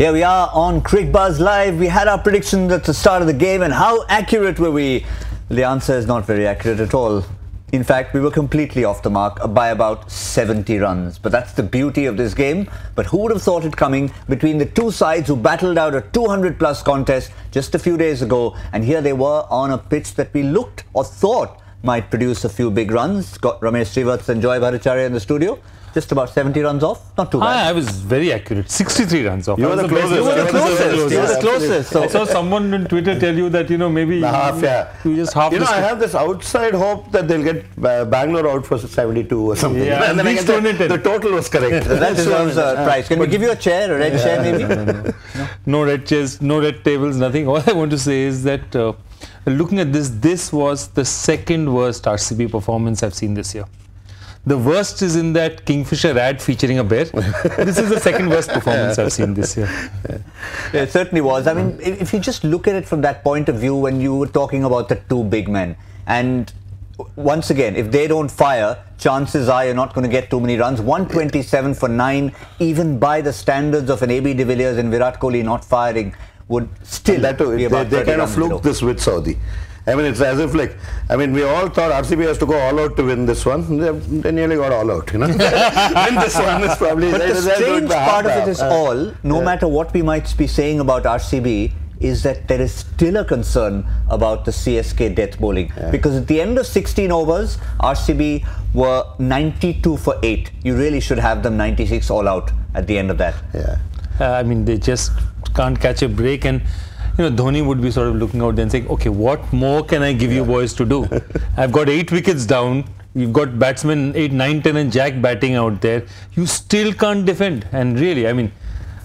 Here we are on Cricbuzz Live. We had our predictions at the start of the game, and how accurate were we? The answer is not very accurate at all. In fact, we were completely off the mark by about 70 runs. But that's the beauty of this game. But who would have thought it coming between the two sides who battled out a 200-plus contest just a few days ago, and here they were on a pitch that we looked or thought might produce a few big runs. Got Ramesh Srivats and Bhattacharjya in the studio. Just about 70 runs off. Not too bad. I was very accurate. 63 runs off. You were the closest. You were the closest. So I saw someone on Twitter tell you that, maybe you just half. I have this outside hope that they'll get Bangalore out for 72 or something. Yeah, and then I get the total was correct. That deserves a prize. Can we give you a chair, a red chair maybe? No red chairs, no red tables, nothing. All I want to say is that looking at this was the second worst RCB performance I've seen this year. The worst is in that Kingfisher ad featuring a bear. This is the second worst performance I've seen this year. Yeah, it certainly was. I mean, if you just look at it from that point of view, when you were talking about the two big men, and once again, if they don't fire, chances are you're not going to get too many runs. 127 for 9, even by the standards of an AB de Villiers and Virat Kohli not firing, would still be about they kind of fluked this with Saudi. I mean, it's as if we all thought RCB has to go all out to win this one. They nearly got all out, Win this one is probably... But the strange part of it is no matter what we might be saying about RCB, is that there is still a concern about the CSK death bowling. Yeah. Because at the end of 16 overs, RCB were 92 for 8. You really should have them 96 all out at the end of that. Yeah. They just can't catch a break, and Dhoni would be sort of looking out there and saying, okay, what more can I give you boys to do? I've got 8 wickets down. You've got batsmen 8, 9, 10 and Jack batting out there. You still can't defend. And really,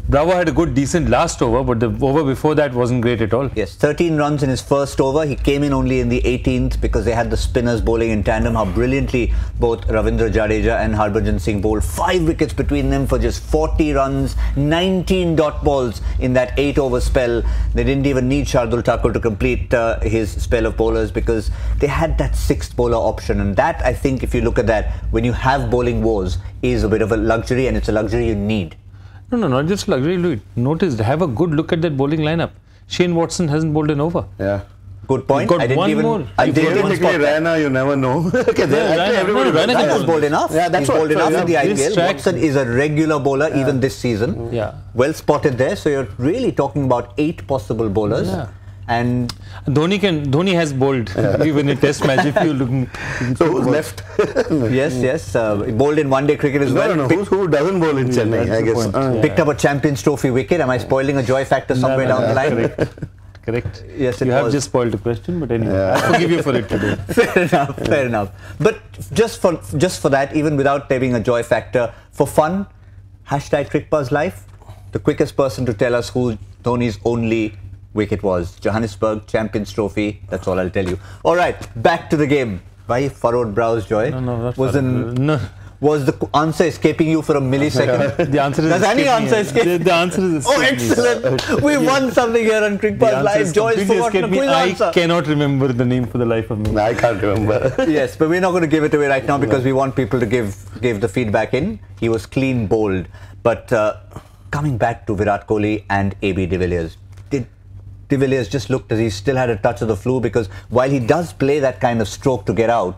Bravo had a good, decent last over, but the over before that wasn't great at all. Yes, 13 runs in his first over. He came in only in the 18th because they had the spinners bowling in tandem. How brilliantly both Ravindra Jadeja and Harbhajan Singh bowled. 5 wickets between them for just 40 runs, 19 dot balls in that 8-over spell. They didn't even need Shardul Thakur to complete his spell of bowlers because they had that 6th bowler option. And that, I think, if you look at that, when you have bowling woes, is a bit of a luxury, and it's a luxury you need. No, not just luxury. Notice, have a good look at that bowling lineup. Shane Watson hasn't bowled an over. Yeah. Good point. I didn't even more. I didn't spot Raina, you never know. Raina has bowled enough. Yeah, that's bowled enough in the IPL. Watson is a regular bowler even this season. Yeah. Well spotted there. So you're really talking about 8 possible bowlers. Yeah. And Dhoni has bowled even in Test match. If you look, so who's left? Yes. Bowled in one-day cricket as well. No. Who doesn't bowl in Chennai? I guess. Picked up a Champions Trophy wicket. Am I spoiling a joy factor somewhere down the line? Correct. Yes, you have just spoiled the question, but anyway, I forgive you for it today. Fair enough. But just for that, even without there being a joy factor, for fun, #Cricbuzz Live, the quickest person to tell us who Dhoni's only wicket was. Johannesburg Champions Trophy. That's all I'll tell you. All right, back to the game. Why furrowed brows, Joy? No, was the answer escaping you for a millisecond? The answer is Does any answer escape? The answer is oh, excellent! We won something here on Cricbuzz Live. Joy's forgotten a quick answer. I cannot remember the name for the life of me. No, I can't remember. Yes, but we're not going to give it away right now because we want people to give the feedback in. He was clean bowled. But coming back to Virat Kohli and AB de Villiers, de Villiers just looked as he still had a touch of the flu, because while he does play that kind of stroke to get out,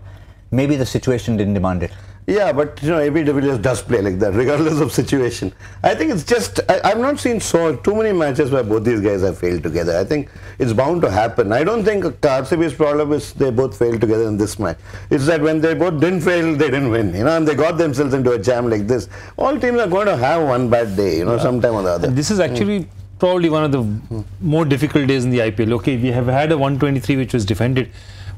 maybe the situation didn't demand it. Yeah, but AB de Villiers does play like that, regardless of situation. I think it's just, I've not seen too many matches where both these guys have failed together. I think it's bound to happen. I don't think RCB's problem is they both failed together in this match. It's that when they both didn't fail, they didn't win, and they got themselves into a jam like this. All teams are going to have one bad day, sometime or the other. And this is actually probably one of the more difficult days in the IPL. Okay, we have had a 123 which was defended,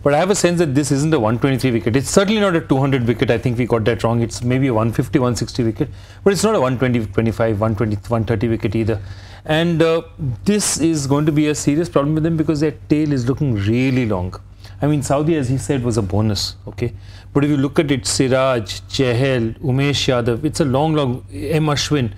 but I have a sense that this isn't a 123 wicket. It's certainly not a 200 wicket. I think we got that wrong. It's maybe a 150, 160 wicket, but it's not a 120, 25, 120, 130 wicket either. And this is going to be a serious problem with them because their tail is looking really long. Saudi, as he said, was a bonus, okay? But if you look at it, Siraj, Chahal, Umesh Yadav, it's a long M. Ashwin.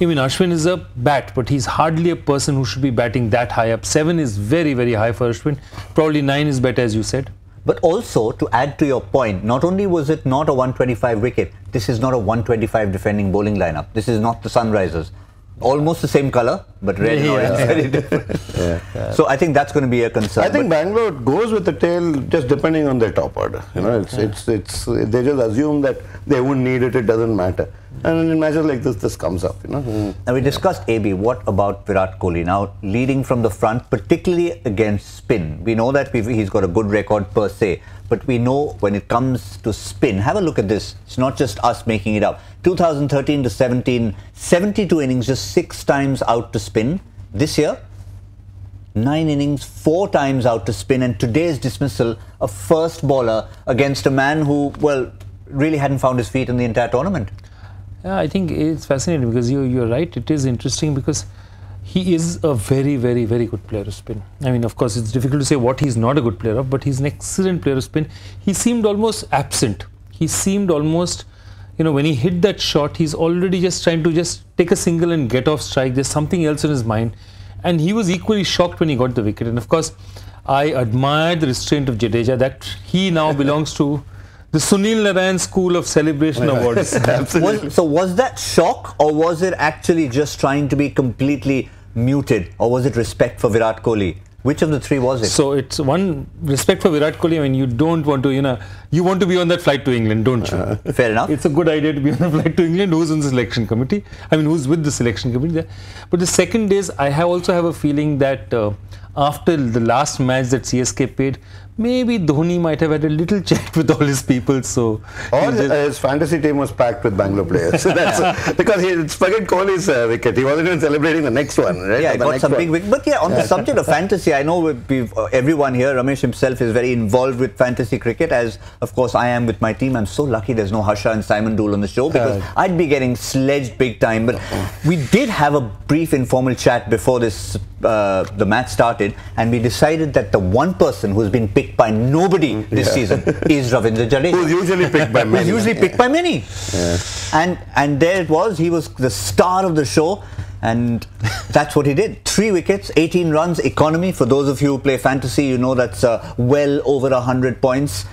Ashwin is a bat, but he's hardly a person who should be batting that high up. 7 is very, very high for Ashwin. Probably 9 is better, as you said. But also, to add to your point, not only was it not a 125 wicket, this is not a 125 defending bowling lineup. This is not the Sunrisers. Almost the same color, but red and orange very different. So I think that's going to be a concern. I think Bangalore goes with the tail just depending on their top order. You know, they just assume that they won't need it, it doesn't matter. And in matches like this comes up, you know. Now we discussed AB. What about Virat Kohli? Now leading from the front, particularly against spin. We know that he's got a good record per se, but we know when it comes to spin, have a look at this. It's not just us making it up. 2013 to 17, 72 innings, just 6 times out to spin. This year, 9 innings, 4 times out to spin, and today's dismissal, a first bowler against a man who, well, really hadn't found his feet in the entire tournament. Yeah, I think it's fascinating because you're right. It is interesting because he is a very, very, very good player of spin. I mean, of course, it's difficult to say what he's not a good player of, but he's an excellent player of spin. He seemed almost absent. He seemed almost, you know, when he hit that shot, he's already just trying to just take a single and get off strike. There's something else in his mind. And he was equally shocked when he got the wicket. And of course, I admire the restraint of Jadeja that he now belongs to the Sunil Narayan School of Celebration Awards. Absolutely. So was that shock, or was it actually just trying to be completely muted, or was it respect for Virat Kohli? Which of the three was it? So it's one, respect for Virat Kohli. I mean, you don't want to, you know, you want to be on that flight to England, don't you? Fair enough. It's a good idea to be on the flight to England. Who's in the selection committee? I mean, who's with the selection committee there? But the second is, I also have a feeling that after the last match that CSK played, maybe Dhoni might have had a little chat with all his people. So, or his fantasy team was packed with Bangalore players. So that's because forget Kohli's wicket. He wasn't even celebrating the next one, right? Yeah, got some big wicket. But yeah, on the subject of fantasy, I know everyone here, Ramesh himself is very involved with fantasy cricket, as of course I am with my team. I'm so lucky there's no Harsha and Simon Dool on the show, because I'd be getting sledged big time. But we did have a brief informal chat before this the match started, and we decided that the one person who's been picked by nobody this season is Ravindra Jadeja. Who's usually picked by many. And there it was. He was the star of the show, and that's what he did. 3 wickets, 18 runs, economy. For those of you who play fantasy, you know that's well over 100 points,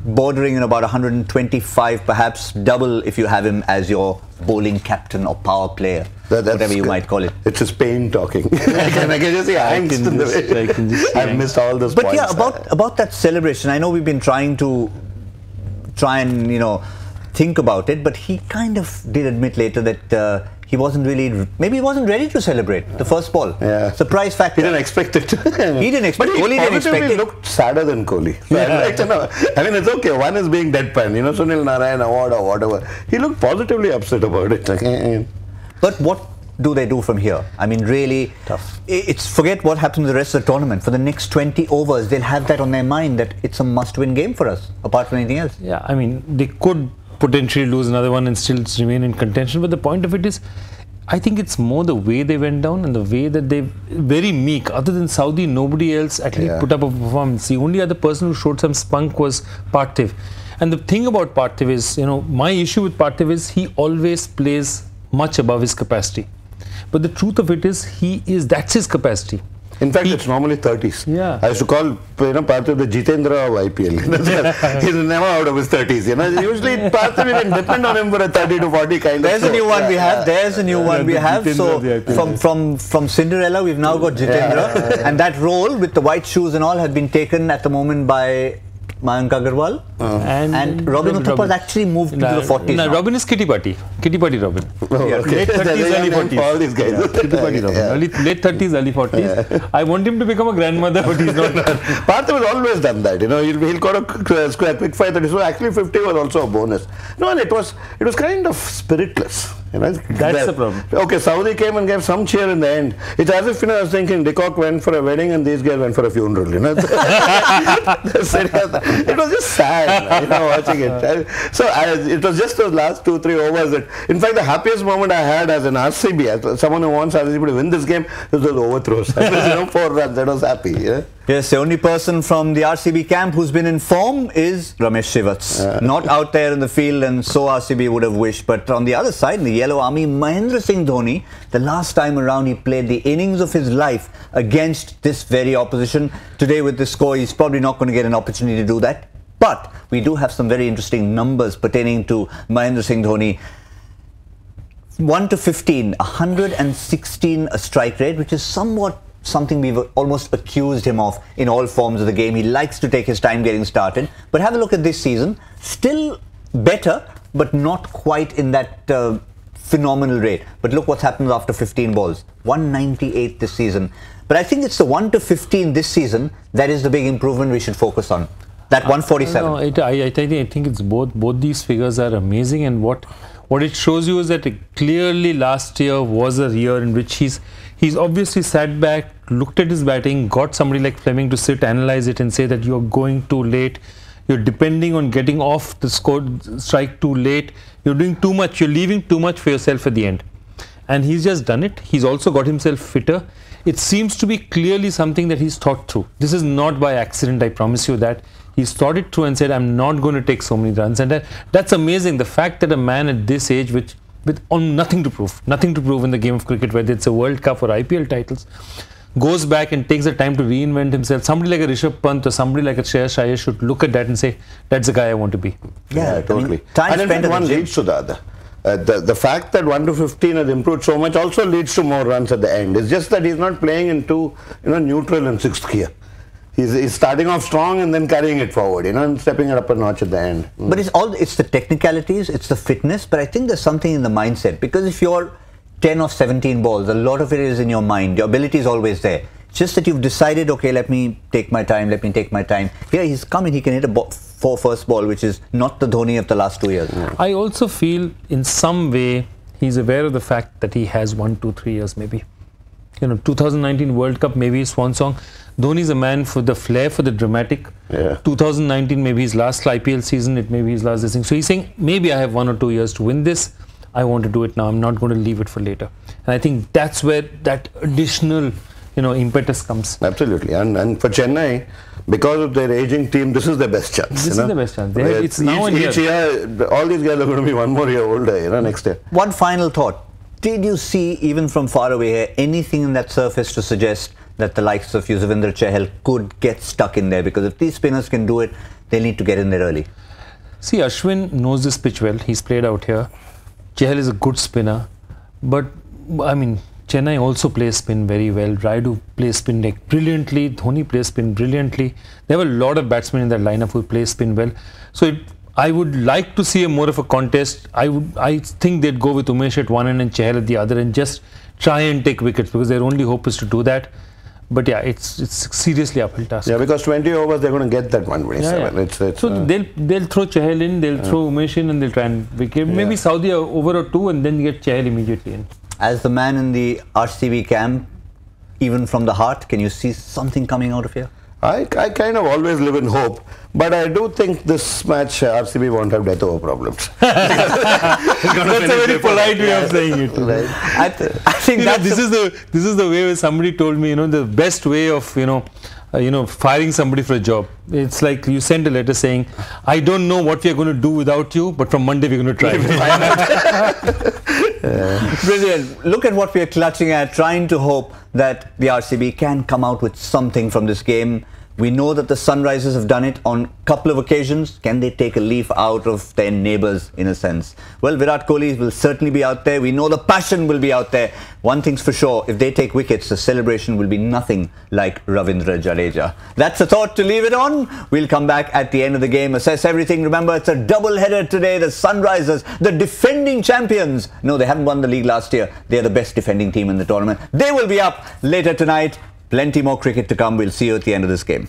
bordering in about 125, perhaps double if you have him as your bowling captain or power player, whatever you might call it. It's his pain talking. I can just see angst in the way. I've missed all those points. But yeah, about that celebration, I know we've been trying and, you know, think about it, but he kind of did admit later that he wasn't really, maybe he wasn't ready to celebrate the first ball. Yeah. Surprise factor. He didn't expect it. He didn't expect it. Kohli didn't expect it. Looked sadder than Kohli. So I mean, it's okay. One is being deadpan, you know, Sunil Narayan award or whatever. He looked positively upset about it. But what do they do from here? I mean, really tough. It's forget what happens in the rest of the tournament. For the next 20 overs, they'll have that on their mind that it's a must-win game for us, apart from anything else. Yeah, I mean, they could potentially lose another one and still remain in contention. But the point of it is, I think it's more the way they went down and the way that they very meek. Other than Saudi, nobody else actually put up a performance. The only other person who showed some spunk was Parthiv. And the thing about Parthiv is, you know, my issue with Parthiv is he always plays much above his capacity. But the truth of it is, that's his capacity. In fact, it's normally 30s. Yeah. I used to call, you know, Parthiv the Jitendra of IPL. He's never out of his 30s. You know, usually Parthiv, you can depend on him for a 30 to 40 kind There's of. There's a new one we have. There's a new one we have. So from Cinderella, we've now got Jitendra, and that role with the white shoes and all had been taken at the moment by Mayank Agarwal, and Robin Uthappa has actually moved into the 40s. No, Robin is Kitty Party Robin. Late 30s, early 40s. All these guys. Kitty Party Robin. Late 30s, early 40s. I want him to become a grandmother, but he's not. Parthiv has always done that. You know, he'll got a quick fire 30. So actually 50 was also a bonus. No, and it was kind of spiritless. You know, that's the problem. Okay, Saudi came and gave some cheer in the end. It's as if, you know, I was thinking De Kock went for a wedding and these guys went for a funeral, you know. It was just sad, you know, watching it. So it was just those last 2-3 overs that, in fact, the happiest moment I had as an RCB, as someone who wants RCB to win this game, was those overthrows. You know, 4 runs, I was happy. Yeah? Yes, the only person from the RCB camp who's been in form is Ramesh Srivats. Not out there in the field, and so RCB would have wished. But on the other side, in the Yellow Army, Mahendra Singh Dhoni, the last time around he played the innings of his life against this very opposition. Today with this score, he's probably not going to get an opportunity to do that. But we do have some very interesting numbers pertaining to Mahendra Singh Dhoni. 1 to 15, 116 a strike rate, which is somewhat something we've almost accused him of in all forms of the game. He likes to take his time getting started. But have a look at this season. Still better, but not quite in that phenomenal rate. But look what's happened after 15 balls. 198 this season. But I think it's the 1 to 15 this season that is the big improvement we should focus on. That 147. No, I think it's both. Both these figures are amazing, and what it shows you is that clearly last year was a year in which he's obviously sat back, looked at his batting, got somebody like Fleming to sit, analyze it, and say that you're going too late. You're depending on getting off the strike too late. You're doing too much. You're leaving too much for yourself at the end. And he's just done it. He's also got himself fitter. It seems to be clearly something that he's thought through. This is not by accident, I promise you that. He's thought it through and said, I'm not going to take so many runs. And that's amazing. The fact that a man at this age, with nothing to prove in the game of cricket, whether it's a World Cup or IPL titles, goes back and takes the time to reinvent himself. Somebody like a Rishabh Pant or somebody like a Shreyas Iyer should look at that and say, that's the guy I want to be. Yeah, totally. And in fact, one leads to the other. The fact that 1 to 15 has improved so much also leads to more runs at the end. It's just that he's not playing into neutral and sixth gear. He's starting off strong and then carrying it forward, and stepping it up a notch at the end. But it's the technicalities, it's the fitness, but I think there's something in the mindset, because if you're 10 of 17 balls, a lot of it is in your mind. Your ability is always there. It's just that you've decided, okay, let me take my time. Here he's coming, he can hit a first ball, which is not the Dhoni of the last 2 years. Yeah. I also feel in some way he's aware of the fact that he has 1, 2, 3 years maybe. 2019 World Cup, maybe his swan song. Dhoni's a man for the flair, for the dramatic. Yeah. 2019, maybe his last IPL season, it may be his last this thing. So he's saying, maybe I have 1 or 2 years to win this. I want to do it now. I'm not going to leave it for later. And I think that's where that additional, impetus comes. Absolutely. And for Chennai, because of their aging team, this is their best chance. This is the best chance. It's now and each year, all these guys are going to be 1 more year older, next year. One final thought. Did you see, even from far away here, anything in that surface to suggest that the likes of Yuzvendra Chahal could get stuck in there? Because if these spinners can do it, they'll need to get in there early. See, Ashwin knows this pitch well. He's played out here. Chahal is a good spinner. But, Chennai also plays spin very well. Rayudu plays spin brilliantly. Dhoni plays spin brilliantly. There have a lot of batsmen in that lineup who play spin well. So I would like to see more of a contest. I think they'd go with Umesh at one end and Chahal at the other and just try and take wickets, because their only hope is to do that. But yeah, it's seriously uphill task. Yeah, because 20 overs they're going to get that 127. Yeah. So they'll throw Chahal in, they'll throw Umesh in, and they'll try and wicket. Maybe Saudi over or 2 and then get Chahal immediately in. As the man in the RCB camp, even from the heart, can you see something coming out of here? I kind of always live in hope, but I do think this match RCB won't have death over problems. That's a very polite way of saying it. Right. I think this is the way where somebody told me, the best way of firing somebody for a job. It's like you send a letter saying, I don't know what we are going to do without you, but from Monday we're going to try. Brilliant. Look at what we are clutching at, trying to hope that the RCB can come out with something from this game. We know that the Sunrisers have done it on a couple of occasions. Can they take a leaf out of their neighbours, in a sense? Well, Virat Kohli will certainly be out there. We know the passion will be out there. One thing's for sure, if they take wickets, the celebration will be nothing like Ravindra Jadeja. That's a thought to leave it on. We'll come back at the end of the game, assess everything. Remember, it's a double header today. The Sunrisers, the defending champions. No, they haven't won the league last year. They're the best defending team in the tournament. They will be up later tonight. Plenty more cricket to come. We'll see you at the end of this game.